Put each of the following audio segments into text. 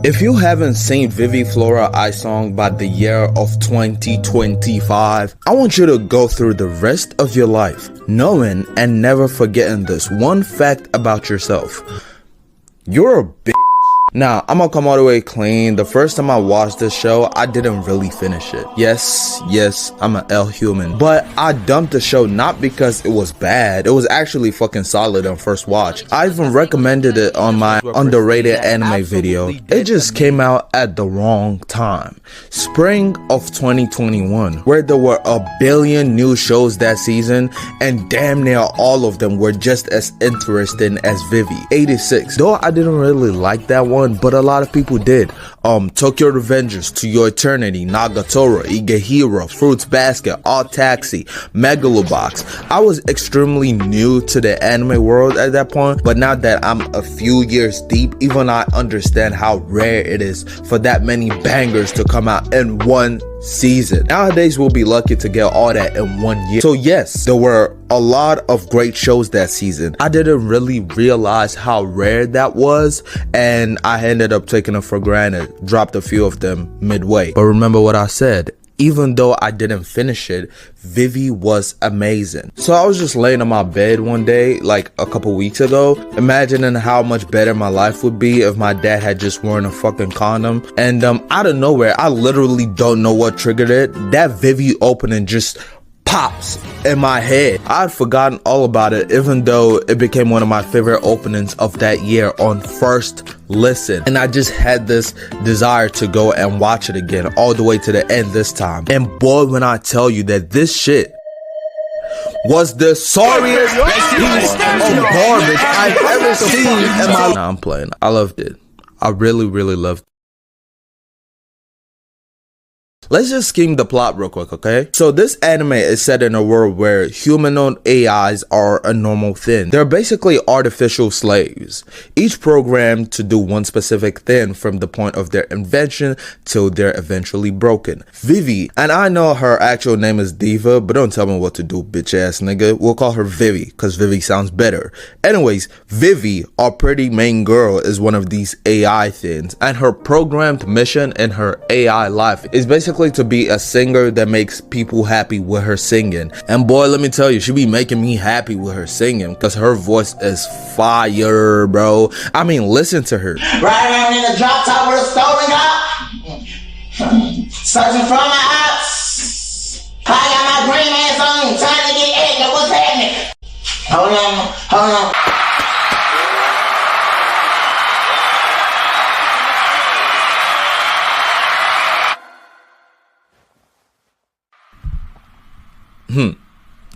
If you haven't seen Vivy Flourite Eye song by the year of 2025, I want you to go through the rest of your life knowing and never forgetting this one fact about yourself. You're a bitch. Now, I'm gonna come all the way clean. The first time I watched this show, I didn't really finish it. Yes, I'm an L human. But I dumped the show not because it was bad. It was actually fucking solid on first watch. I even recommended it on my underrated anime video. It just came out at the wrong time. Spring of 2021, where there were a billion new shows that season, and damn near all of them were just as interesting as Vivy 86. Though I didn't really like that one, but a lot of people did. Tokyo Revengers, To Your Eternity, Nagatoro, Igehiro, Fruits Basket, All Taxi, Megalobox. I was extremely new to the anime world at that point, but now that I'm a few years deep, even I understand how rare it is for that many bangers to come out in one season. Nowadays, we'll be lucky to get all that in 1 year. So yes, there were a lot of great shows that season. I didn't really realize how rare that was, and I ended up taking it for granted. Dropped a few of them midway. But remember what I said. Even though I didn't finish it, Vivy was amazing. So I was just laying in my bed one day, like a couple weeks ago, imagining how much better my life would be if my dad had just worn a fucking condom. And out of nowhere, I literally don't know what triggered it. That Vivy opening just pops in my head. I'd forgotten all about it, even though it became one of my favorite openings of that year on first listen. And I just had this desire to go and watch it again all the way to the end this time. And boy, when I tell you that this shit was the sorriest piece of garbage I've ever seen in my life. Nah, I'm playing. I loved it. I really loved it. Let's just scheme the plot real quick, okay? So this anime is set in a world where humanoid AIs are a normal thing. They're basically artificial slaves, each programmed to do one specific thing from the point of their invention till they're eventually broken. Vivy, and I know her actual name is Diva, but don't tell me what to do, bitch ass nigga. We'll call her Vivy, because Vivy sounds better. Anyways, Vivy, our pretty main girl, is one of these AI things, and her programmed mission in her AI life is basically to be a singer that makes people happy with her singing. And boy, let me tell you, she be making me happy with her singing, because her voice is fire, bro. I mean, listen to her. Right around in the drop top with a stolen car, searching for my ops. I got my green ass on, trying to get egg. What's happening? Hold on.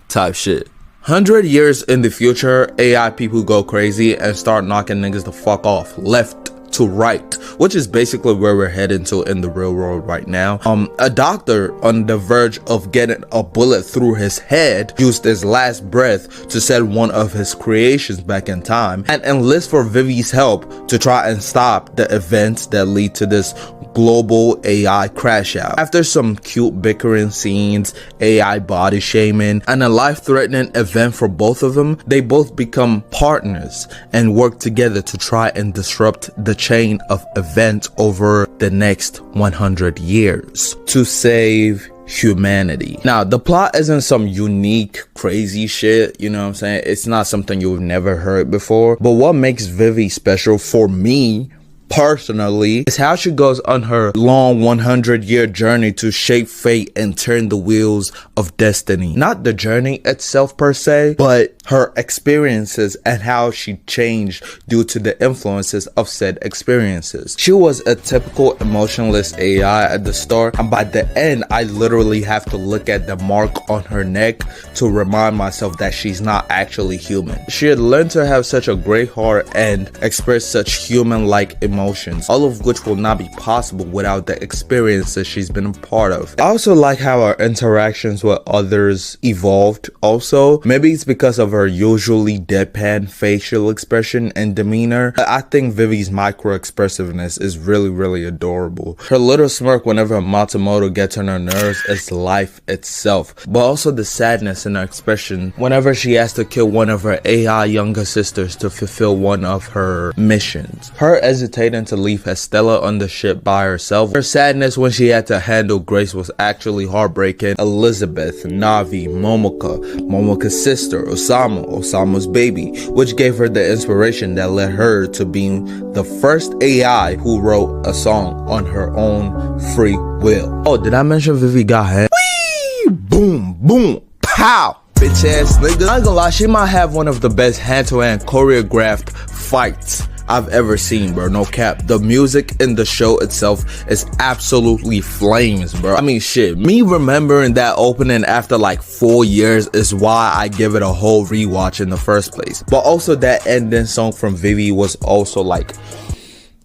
Type shit. 100 years in the future, AI people go crazy and start knocking niggas the fuck off, left to right, which is basically where we're heading to in the real world right now. A doctor on the verge of getting a bullet through his head used his last breath to send one of his creations back in time and enlist for Vivy's help to try and stop the events that lead to this global AI crash out. After some cute bickering scenes, AI body shaming, and a life-threatening event for both of them, they both become partners and work together to try and disrupt the chain of events over the next 100 years to save humanity. Now, the plot isn't some unique crazy shit, you know what I'm saying? It's not something you've never heard before, but what makes Vivy special for me personally is how she goes on her long 100-year journey to shape fate and turn the wheels of destiny. Not the journey itself per se, but her experiences and how she changed due to the influences of said experiences. She was a typical emotionless AI at the start, and by the end I literally have to look at the mark on her neck to remind myself that she's not actually human. She had learned to have such a great heart and express such human-like emotions, all of which will not be possible without the experiences she's been a part of. I also like how our interactions with others evolved also. Maybe it's because of her usually deadpan facial expression and demeanor. I think Vivy's micro-expressiveness is really adorable. Her little smirk whenever Matsumoto gets on her nerves is life itself, but also the sadness in her expression whenever she has to kill one of her AI younger sisters to fulfill one of her missions. Her hesitating to leave Estella on the ship by herself. Her sadness when she had to handle Grace was actually heartbreaking. Elizabeth, Navi, Momoka's sister, Osama's baby, which gave her the inspiration that led her to being the first AI who wrote a song on her own free will. Oh, did I mention Vivy got hands? Whee! Boom, boom, pow! Bitch ass nigga. I ain't gonna lie, she might have one of the best hand-to-hand choreographed fights I've ever seen, bro. No cap. The music in the show itself is absolutely flames, bro. I mean, shit, me remembering that opening after like 4 years is why I give it a whole rewatch in the first place. But also that ending song from Vivy was also like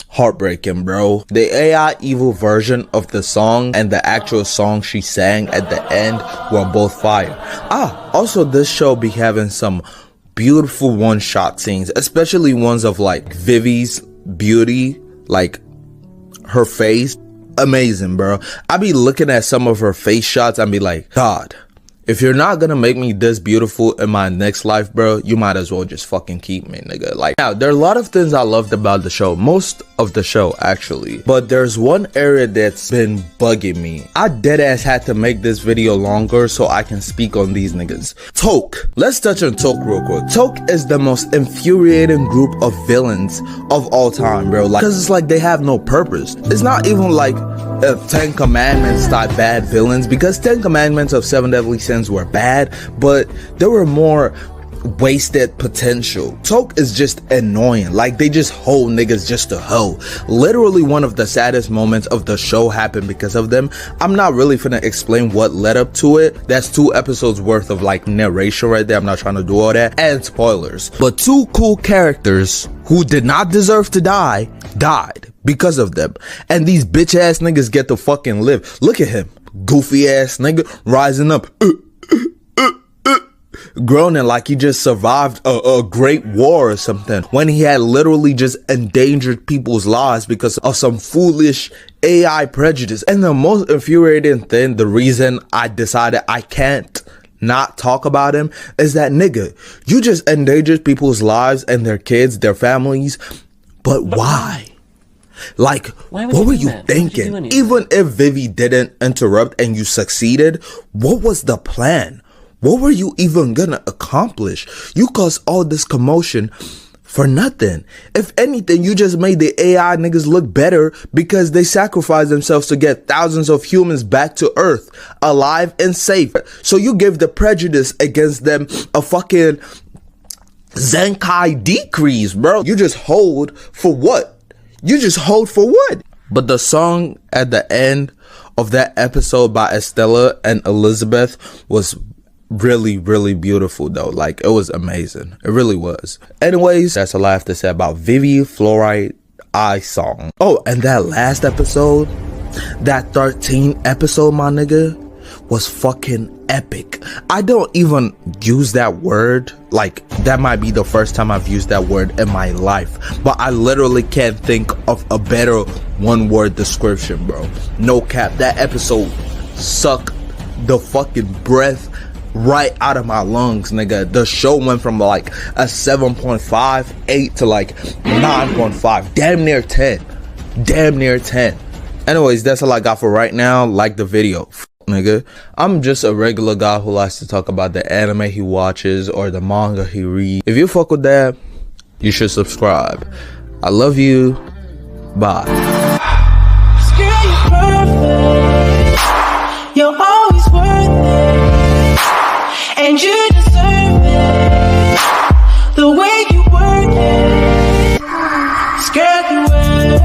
heartbreaking, bro. The AI evil version of the song and the actual song she sang at the end were both fire. Also this show be having some beautiful one-shot scenes, especially ones of like Vivy's beauty, like her face. Amazing, bro. I be looking at some of her face shots and be like, God, if you're not gonna make me this beautiful in my next life, bro, you might as well just fucking keep me, nigga. Like, now, there are a lot of things I loved about the show, most of the show actually, but there's one area that's been bugging me. I deadass had to make this video longer so I can speak on these niggas. Toke. Let's touch on Toke real quick. Toke is the most infuriating group of villains of all time, bro. Like, cause it's like they have no purpose. It's not even like 10 Commandments type bad villains, because 10 Commandments of 7 Deadly Sins were bad, but there were more wasted potential. Toke is just annoying. Like, they just hoe niggas just to hoe. Literally one of the saddest moments of the show happened because of them. I'm not really finna explain what led up to it. That's 2 episodes worth of like narration right there. I'm not trying to do all that, and spoilers. But 2 cool characters who did not deserve to die died because of them, and these bitch ass niggas get to fucking live. Look at him, goofy ass nigga, rising up groaning like he just survived a great war or something, when he had literally just endangered people's lives because of some foolish AI prejudice. And the most infuriating thing, the reason I decided I can't not talk about him, is that, nigga, you just endangered people's lives and their kids, their families, but why? Like, what were you thinking? Even if Vivy didn't interrupt and you succeeded, what was the plan? What were you even gonna accomplish? You caused all this commotion for nothing. If anything, you just made the AI niggas look better because they sacrificed themselves to get thousands of humans back to Earth, alive and safe. So you gave the prejudice against them a fucking Zenkai decrease, bro. You just hold for what? You just hold for what? But the song at the end of that episode by Estella and Elizabeth was really beautiful though. Like, it was amazing. It really was. Anyways, that's all I have to say about Vivy Flourite Eye song. Oh, and that last episode, that 13th episode, my nigga, was fucking epic. I don't even use that word. Like, that might be the first time I've used that word in my life, but I literally can't think of a better one-word description, bro. No cap. That episode sucked the fucking breath right out of my lungs, nigga. The show went from like a 7.5, 8 to like 9.5, damn near 10. Anyways, that's all I got for right now. Like the video, nigga. I'm just a regular guy who likes to talk about the anime he watches or the manga he reads. If you fuck with that, you should subscribe. I love you. Bye. You're always worth it, and you deserve it. The way you work it, girl, you earned it.